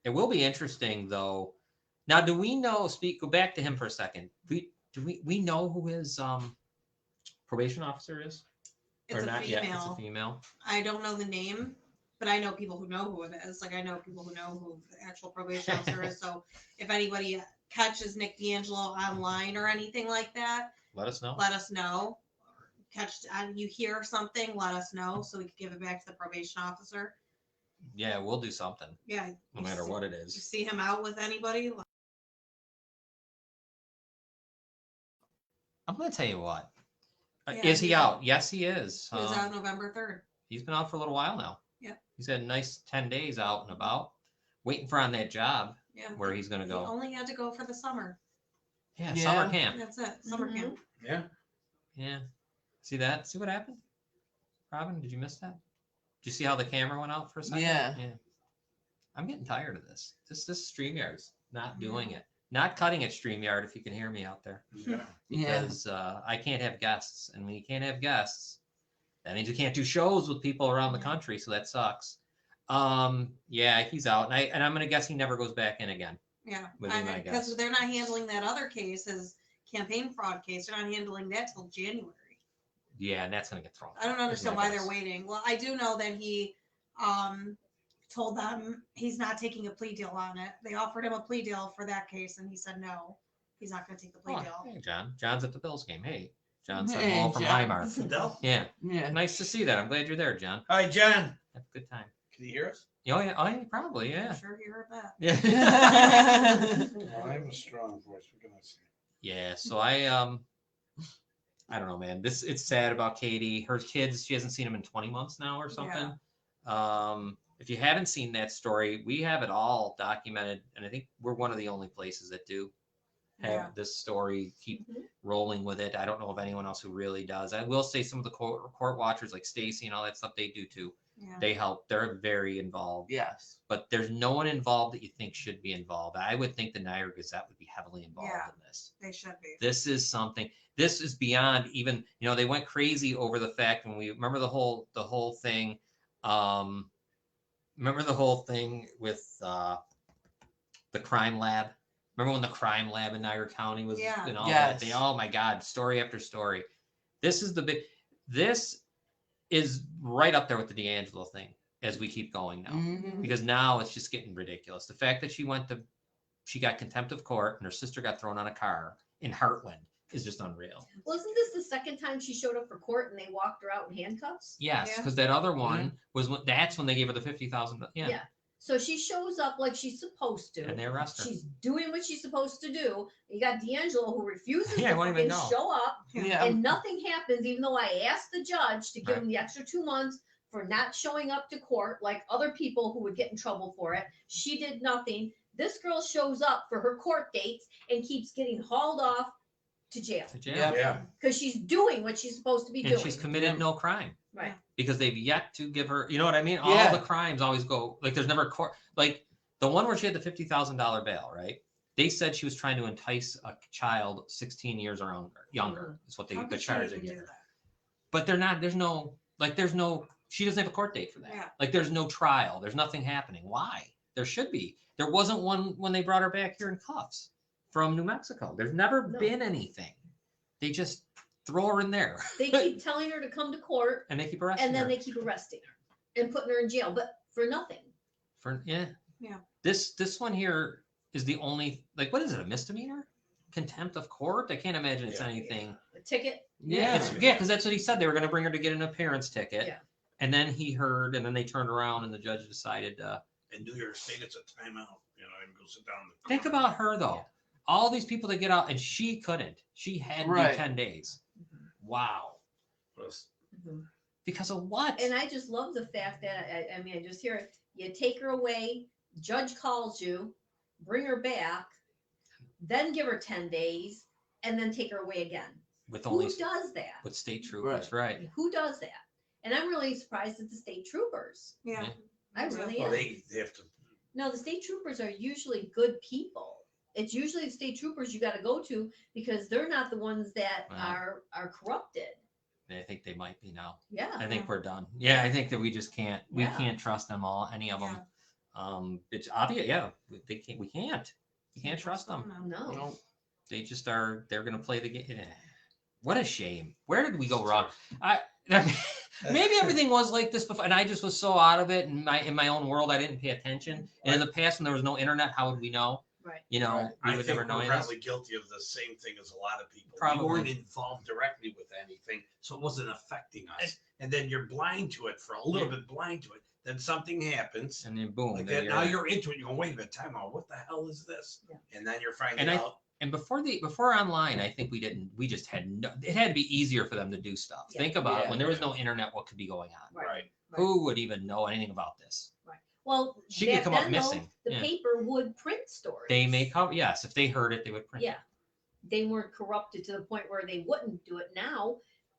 It will be interesting though. Now, do we know? Go back to him for a second. We know who his probation officer is? It's or a not female. yet? It's a female. I don't know the name, but I know people who know who it is. Like I know people who know who the actual probation officer is. So if anybody catches Nick D'Angelo online or anything like that, Let us know. let us know. You hear something, let us know so we can give it back to the probation officer. Yeah, we'll do something, Yeah. no matter what it You is. see him out with anybody? I'm gonna tell you what. Yeah, Is he he's out? Yes, he is. He was out November 3rd. He's been out for a little while now. Yep. He's had a nice 10 days out and about, waiting for on that job Yeah. where he's gonna He go. only had to go for the summer. Yeah, Yeah. summer camp. That's it. Summer Mhm. camp. Yeah. Yeah. See that? See what happened? Robin, did you miss that? Did you see how the camera went out for a second? Yeah. I'm getting tired of this. This StreamYard's not doing it. not cutting at StreamYard if you can hear me out there, Yeah. because I can't have guests, and when you can't have guests, that means you can't do shows with people around the country, so that sucks. Yeah, he's out, and I'm gonna guess he never goes back in again. Yeah, Would be my guess. because they're not handling that other case, his campaign fraud case. They're not handling that till January. Yeah, and that's gonna get thrown. I don't out, is understand my why guess. they're waiting. Well, I do know that he told them he's not taking a plea deal on it. They offered him a plea deal for that case, and he said no, he's not going to take the plea Oh, deal. hey, John. John's at the Bills game. Hey, John said Hey, hello from John. Weimar. Fidel? Yeah, Yeah. nice to see that. I'm glad you're there, John. Hi, John. Have a good time. Can you hear us? Oh yeah, probably, yeah. I'm sure you heard that. Yeah. Well, I have a strong voice. What can I say? Yeah, so I don't know, man. It's sad about Katie. Her kids, she hasn't seen them in 20 months now or something. If you haven't seen that story, we have it all documented, and I think we're one of the only places that do have Yeah. this story, keep rolling with it. I don't know of anyone else who really does. I will say some of the court watchers like Stacy and all that stuff, they do too. Yeah. They help. They're very involved. Yes. But there's no one involved that you think should be involved. I would think the Niagara Gazette would be heavily involved Yeah. in this. They should be. This is something. This is beyond even. They went crazy over the fact when we remember the whole thing. Remember the whole thing with the crime lab. Remember when the crime lab in Niagara County was Yeah. and all Yes. that? Oh my God! Story after story. This is the big. This is right up there with the D'Angelo thing as we keep going now, Mhm. because now it's just getting ridiculous. The fact that she got contempt of court and her sister got thrown on a car in Heartland is just unreal. Well, isn't this the second time she showed up for court and they walked her out in handcuffs? Yes, Yeah. because that other one was that's when they gave her the 50,000. Yeah. Yeah. So she shows up like she's supposed to. And they arrest her. She's doing what she's supposed to do. You got D'Angelo who refuses Yeah, to won't even fucking go. show up, Yeah. and nothing happens, even though I asked the judge to give Right. him the extra 2 months for not showing up to court like other people who would get in trouble for it. She did nothing. This girl shows up for her court dates and keeps getting hauled off to jail To jail. Yeah. Yeah. because she's doing what she's supposed to be And doing. she's committed no crime. Right. Because they've yet to give her, you know what I mean? Yeah. All the crimes always go, like there's never court, like the one where she had the $50,000 bail, right? They said she was trying to entice a child 16 years or younger. Is what How the could she charge they even give do her. that? But she doesn't have a court date for that. Yeah. Like there's no trial. There's nothing happening. Why? There should be. There wasn't one when they brought her back here in cuffs from New Mexico. There's never No. been anything. They just throw her in there They keep telling her to come to court, and they keep arresting and then her. they keep arresting her and putting her in jail, but for nothing. Yeah. This one here is the only, like, what is it, a misdemeanor? Contempt of court? I can't imagine it's Yeah. anything. A ticket. Yeah, because that's what he said. They were going to bring her to get an appearance ticket. Yeah. And then he heard, and then they turned around, and the judge decided. In New York State, it's a timeout. And go sit down. in the Think corner. about her though. All these people that get out, and she couldn't. She had to Right. do 10 days. Wow. Plus, Because of what? And I just love the fact that I mean, I just hear it. You take her away, judge calls you, bring her back, then give her 10 days, and then take her away again. with only Who does that? with state troopers, right? Who does that? And I'm really surprised at the state troopers. Yeah. Yeah. I really well, am. they have to. No, the state troopers are usually good people. It's usually the state troopers you got to go to because they're not the ones that Wow. are corrupted. I think they might be now. Yeah. I think we're done. Yeah, I think that we just can't. We Yeah. can't trust them all. Any of them. It's obvious. Yeah, they can't. We can't. You can't trust them. No. No. They just are. They're gonna play the game. What a shame. Where did we go wrong? Maybe everything was like this before, and I just was so out of it in my own world. I didn't pay attention. And in the past, when there was no internet, how would we know? Right. You know, Right. we I would think never know we're any of this. probably guilty of the same thing as a lot of people. Probably. We weren't involved directly with anything, so it wasn't affecting us. And then you're blind to it for a little bit, blind to it. Then something happens And then boom. like then that. Now you're into it. You go, wait a minute, time out. What the hell is this? Yeah. And then you're finding And I- out. And before online, I think we just had no. It had to be easier for them to do stuff. Yeah. Think about it. Yeah. When there was no internet, what could be going on? Right. Right. Who would even know anything about this? Well, She could back come up then, though, missing. the Yeah. paper would print stories. They may cover. Yes, if they heard it, they would print. Yeah. They weren't corrupted to the point where they wouldn't do it now,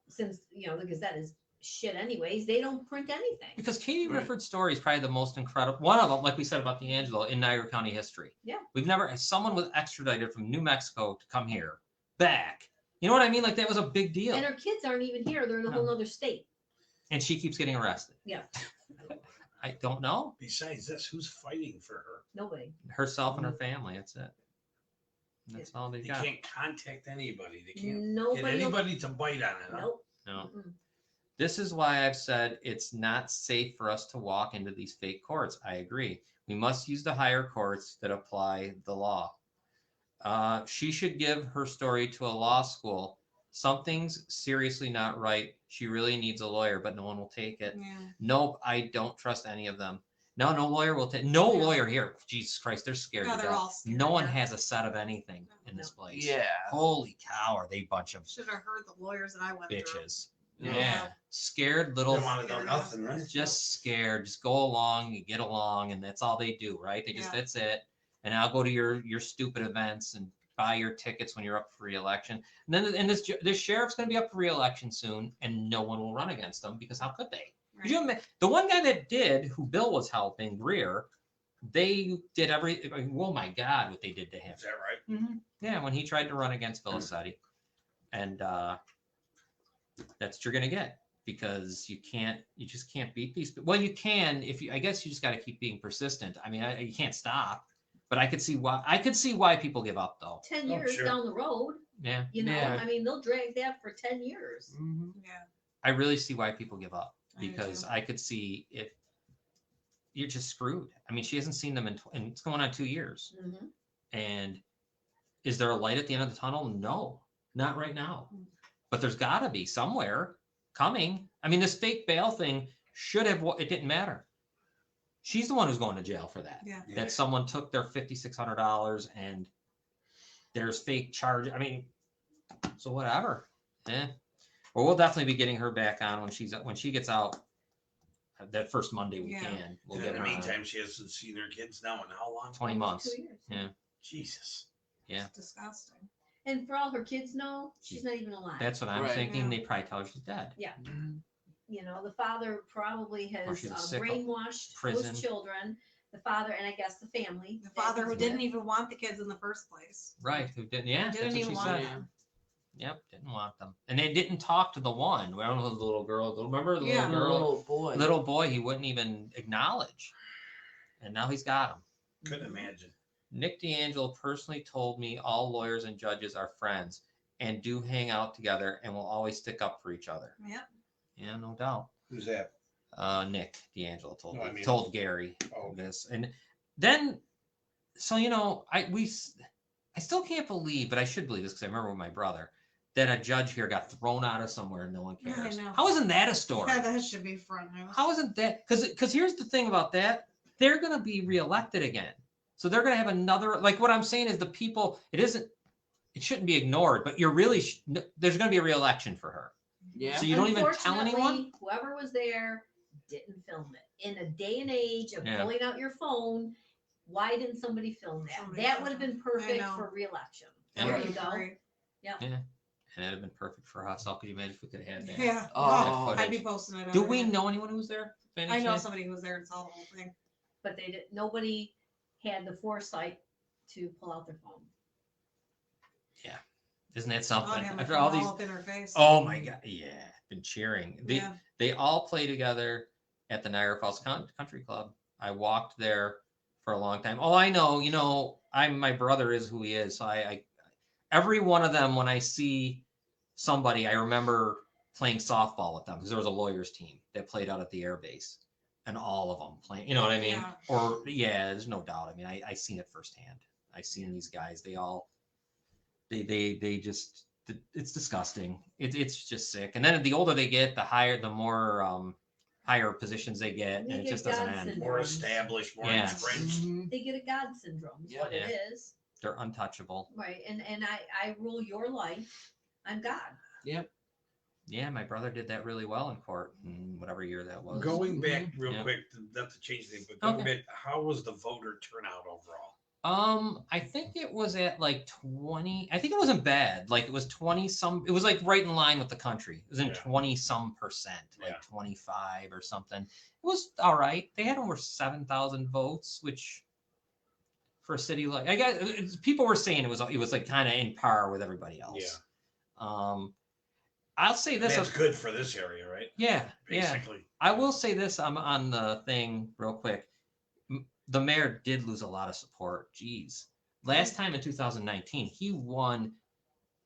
since the Gazette is shit anyways. They don't print anything. Because Katie Right. Riford's story is probably the most incredible one of them, like we said about D'Angelo, in Niagara County history. Yeah. We've never someone was extradited from New Mexico to come here back. You know what I mean? Like that was a big deal. And her kids aren't even here. They're in a whole other state. And she keeps getting arrested. Yeah. I don't know. Besides this, who's fighting for her? Nobody. Herself and her family. That's it. That's all they They got. can't contact anybody. They can't Nobody. get anybody to bite on it. Huh? Nope. No. Mm-mm. This is why I've said it's not safe for us to walk into these fake courts. I agree. We must use the higher courts that apply the law. She should give her story to a law school. Something's seriously not right. She really needs a lawyer, but no one will take it. Yeah. Nope, I don't trust any of them. No lawyer will take. No Yeah. lawyer here. Jesus Christ, they're scared No, to they're death. all scared No to one death. has a set of anything in this place. Yeah. Holy cow, are they a bunch of Should have heard the lawyers that I went through. bitches? Yeah. Yeah. Scared They little. don't want to know nothing, right? Just scared. Just go along, you get along, and that's all they do, right? They just Yeah. that's it. And I'll go to your stupid events and buy your tickets when you're up for re-election. And this sheriff's going to be up for re-election soon, and no one will run against them because how could they? Could you imagine, the one guy that did, who Bill was helping, Greer, they did every. I mean, oh my God, what they did to him. Is that right? Yeah, when he tried to run against Felicetti, and that's what you're gonna get because you just can't beat these. Well, you can if you. I guess you just got to keep being persistent. I mean, you can't stop. But I could see why people give up though. 10 Oh, years sure. down the road, Yeah, you know, Yeah. I mean, they'll drag that for 10 years. Yeah. I really see why people give up I do because too. I could see if you're just screwed. I mean, she hasn't seen them in it's going on 2 years. Mhm. And is there a light at the end of the tunnel? No, not right now. Mm. But there's got to be somewhere coming. I mean, this fake bail thing should have. It didn't matter. She's the one who's going to jail for that. Yeah. That someone took their $5,600 and there's fake charge. I mean, so whatever. Well, we'll definitely be getting her back on when she gets out. That first Monday we Yeah. can. We'll And get in her the on. meantime, she hasn't seen her kids now in how long? 20 months. 2 years. Yeah. Jesus. It's disgusting. And for all her kids know, she's not even alive. That's what I'm Right. thinking. Yeah. They probably tell her she's dead. You know, the father probably Or has she's sick of brainwashed prison. those children. The father, and I guess the family. The that father who he's didn't with. even want the kids in the first place. Right. Who didn't? Yeah. Didn't That's what even she want said. them. Yep. Didn't want them. And they didn't talk to the one. I don't know the little girl. Remember the Yeah. little girl? Little boy. Little boy. He wouldn't even acknowledge. And now he's got him. Couldn't imagine. Nick D'Angelo personally told me all lawyers and judges are friends and do hang out together and will always stick up for each other. Yep. Yeah, no doubt. Who's that? Nick D'Angelo told No, I me, mean- told Gary Oh. this, and then so I still can't believe, but I should believe this because I remember with my brother that a judge here got thrown out of somewhere and no one Yeah, I cares. know. How isn't that a story? Yeah, that should be front news. How isn't that? Because here's the thing about that, they're going to be reelected again, so they're going to have another. Like what I'm saying is the people. It shouldn't be ignored, but you're really there's going to be a reelection for her. Yeah. So you don't even tell anyone. Unfortunately, whoever was there didn't film it. In a day and age of Yeah. pulling out your phone, why didn't somebody film that? Somebody That film would have it. been I perfect know. for reelection. Yeah. There That'd you be go. great. And that'd have been perfect for us. How could you imagine if we could have had that? Yeah. Oh. I'd be posting it. Do on we there. know anyone who was there? by any I know chance? somebody who was there and saw the whole thing. But they did. Nobody had the foresight to pull out their phone. Isn't that I'd something? have my After phone all these. up in her face. Oh my God! Yeah, been cheering. Yeah. They all play together at the Niagara Falls Country Club. I walked there for a long time. Oh, I know. You know, my brother is who he is. So I every one of them, when I see somebody, I remember playing softball with them because there was a lawyers team that played out at the air base, and all of them playing. You know what I mean? Yeah. Or yeah, there's no doubt. I mean, I seen it firsthand. I seen these guys. They just. It's disgusting. It's just sick. And then the older they get, the more higher positions they get, and They it get just doesn't God end. syndrome. More established, more Yeah. entrenched. They get a God syndrome. Is Yeah. what it is. They're untouchable. Right. And I rule your life. I'm God. Yeah, my brother did that really well in court, in whatever year that was. Going back real Yeah. quick, not to change things, but going Okay. back, how was the voter turnout overall? I think it was at like 20. I think it wasn't bad. Like it was 20 some. It was like right in line with the country. It was in Yeah. 20 some percent, like Yeah. 25 or something. It was all right. They had over 7,000 votes, which for a city like I guess people were saying it was like kind of in par with everybody else. I'll say this. That's good for this area, right? Yeah, Basically. I will say this. I'm on the thing real quick. The mayor did lose a lot of support. Jeez. Last time in 2019, he won.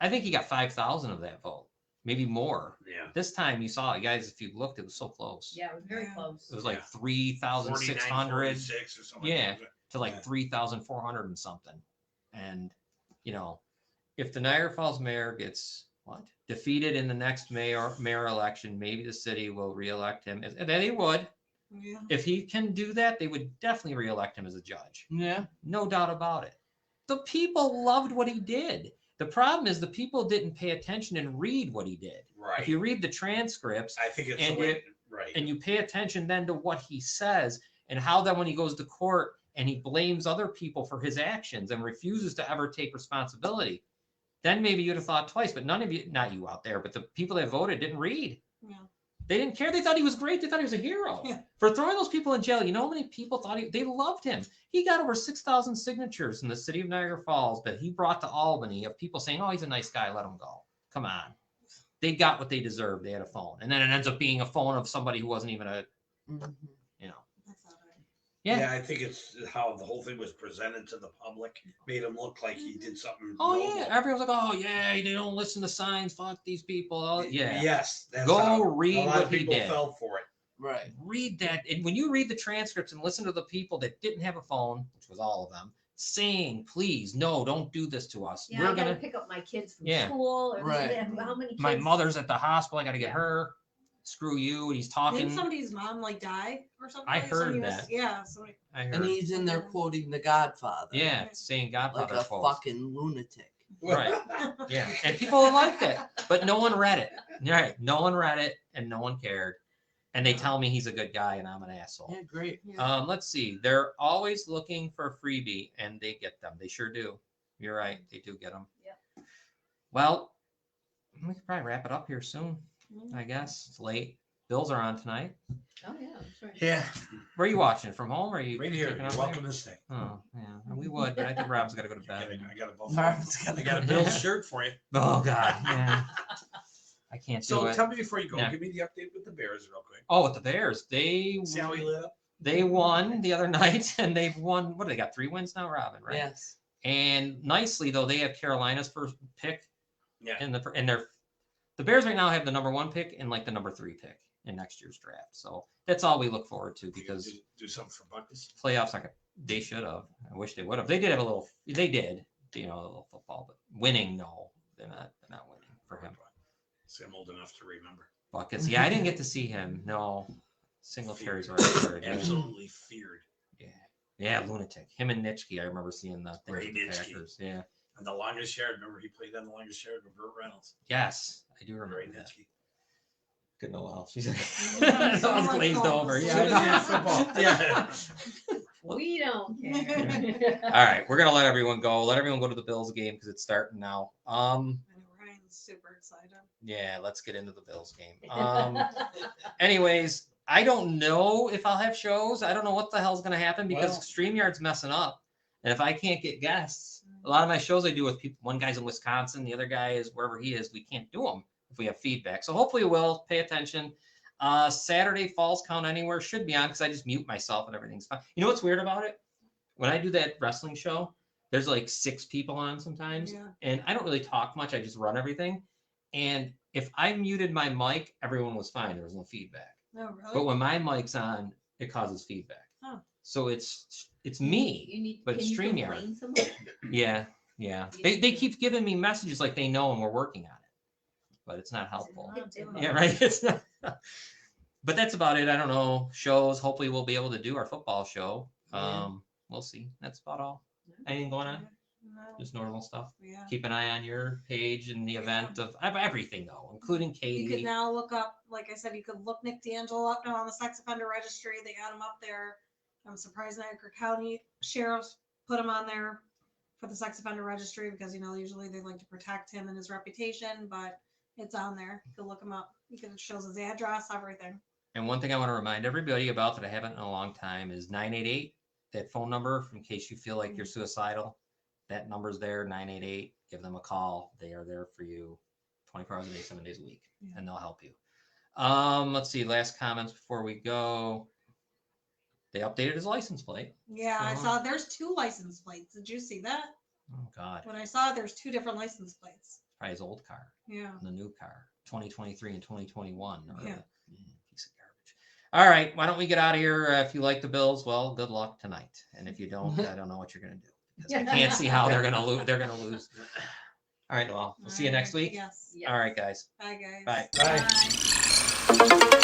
I think he got 5,000 of that vote, maybe more. Yeah. This time you saw it, guys. If you looked, it was so close. Yeah, it was very Yeah. close. It was like Yeah. 3,600 46 or something. Yeah. Like that. to like Yeah. 3,400 and something. And if the Niagara Falls mayor gets defeated in the next mayor election, maybe the city will reelect him. And then he would. Yeah. If he can do that, they would definitely reelect him as a judge. Yeah. No doubt about it. The people loved what he did. The problem is the people didn't pay attention and read what he did. Right. If you read the transcripts I think it's and the way, right. and you pay attention then to what he says and how then when he goes to court and he blames other people for his actions and refuses to ever take responsibility, then maybe you'd have thought twice. But none of you, not you out there, but the people that voted didn't read. Yeah. They didn't care. They thought he was great. They thought he was a hero. Yeah. For throwing those people in jail. You know how many people thought they loved him? He got over 6,000 signatures in the city of Niagara Falls that he brought to Albany of people saying, oh, he's a nice guy. Let him go. Come on. They got what they deserved. They had a phone. And then it ends up being a phone of somebody who wasn't even a, Mhm. That's all right. Yeah. I think it's how the whole thing was presented to the public made him look like he did something. Oh, noble. yeah. Everyone's like, oh, yeah, they don't listen to signs. Fuck these people. Oh, yeah. Yes. That's Go how read a lot what of he people did. fell for it. Right. Read that. And when you read the transcripts and listen to the people that didn't have a phone, which was all of them, saying, please, no, don't do this to us. Yeah, We're I gotta going to, pick up my kids from Yeah. school. Or Right. How many kids? my mother's at the hospital. I got to get Yeah. her. Screw you. And he's talking. Didn't somebody's mom like die or something? I Like, heard somebody that. Yeah. Somebody, I And heard. he's in there quoting the Godfather. Yeah, saying Like Godfather a quotes. fucking lunatic. Right. Yeah. And people liked it, but no one read it. Right. No one read it and no one cared. And they tell me he's a good guy and I'm an asshole. Yeah, great. yeah. Let's see. They're always looking for a freebie and they get them. They sure do. You're right. They do get them. Yep. Well, we could probably wrap it up here soon. I guess it's late. Bills are on tonight. Oh yeah, that's right. Yeah. Where are you watching it? From home or are you Right here. taking You're up welcome to stay. Oh, yeah. We would, but I think Rob's got to go to bed. I got a Buffalo. Marvin's I gotta got a go Bills down. shirt for you. Oh, God. Yeah. I can't do So it. tell me before you go, Yeah. give me the update with the Bears real quick. Oh, with the Bears. They See how he lit up? They won the other night, and they've won. What do they got? 3 wins now, Robin, right? Yes. And nicely though, they have Carolina's first pick. Yeah. And the Bears right now have the number 1 pick and like the number 3 pick in next year's draft. So that's all we look forward to You because do something for Buckus. playoffs. They should have. I wish they would have. They did have a little. They did. A little football, but winning, no, they're not winning for him. See, I'm old enough to remember. Buckets. Yeah, I didn't get to see him. No, Singletary's right there. Absolutely feared. Yeah, lunatic. Him and Nitschke. I remember seeing the thing Ray with the Nitschke. Packers. Yeah. And the longest yard, remember he played on the longest yard with Burt Reynolds. Yes, I do remember Ray that. Nitschke. Good Noel. She's Yeah, it's all sound like glazed football. over. Yeah, Yeah. football. Yeah. We don't care. All right, we're gonna let everyone go. Let everyone go to the Bills game because it's starting now. I know Ryan's super excited. Yeah, let's get into the Bills game. Anyways, I don't know if I'll have shows. I don't know what the hell's gonna happen because Well- StreamYard's messing up, and if I can't get guests, a lot of my shows I do with people. One guy's in Wisconsin, the other guy is wherever he is. We can't do them if we have feedback. So hopefully we'll pay attention. Saturday Falls Count Anywhere should be on because I just mute myself and everything's fine. You know what's weird about it? When I do that wrestling show, there's like 6 people on sometimes, Yeah. and I don't really talk much. I just run everything. And if I muted my mic, everyone was fine. There was no feedback. No, really? But when my mic's on, it causes feedback. Huh. So it's me. You need, But can you StreamYard. complain somewhere? Yeah. They keep giving me messages like they know and we're working on it, but it's not helpful. Yeah, right. It's not. But that's about it. I don't know. Shows. Hopefully, we'll be able to do our football show. We'll see. That's about all. Anything going on? No. Just normal stuff. Yeah. Keep an eye on your page in the event of everything, though, including You could Katie. now look up, like I said, you could look Nick D'Angelo up now on the sex offender registry. They got him up there. I'm surprised Niagara County Sheriff's put him on there for the sex offender registry because, you know, usually they like to protect him and his reputation, but it's on there. You can look him up. You can, it shows his address, everything. And one thing I want to remind everybody about that I haven't in a long time is 988, that phone number, in case you feel like you're suicidal. That number's there, 988. Give them a call. They are there for you 24 hours a day, 7 days a week, and they'll help you. Let's see, last comments before we go. They updated his license plate. Yeah, I saw there's 2 license plates. Did you see that? Oh, God. When I saw there's 2 different license plates. Probably his old car Yeah. and the new car, 2023 and 2021. Or Yeah. Piece of garbage. All right, why don't we get out of here? If you like the Bills, well, good luck tonight. And if you don't, I don't know what you're going to do. Because I can't see how they're going to lose. They're going to lose. All right, well, we'll see you next week. Yes. All right, guys. Bye, guys. Bye. Bye.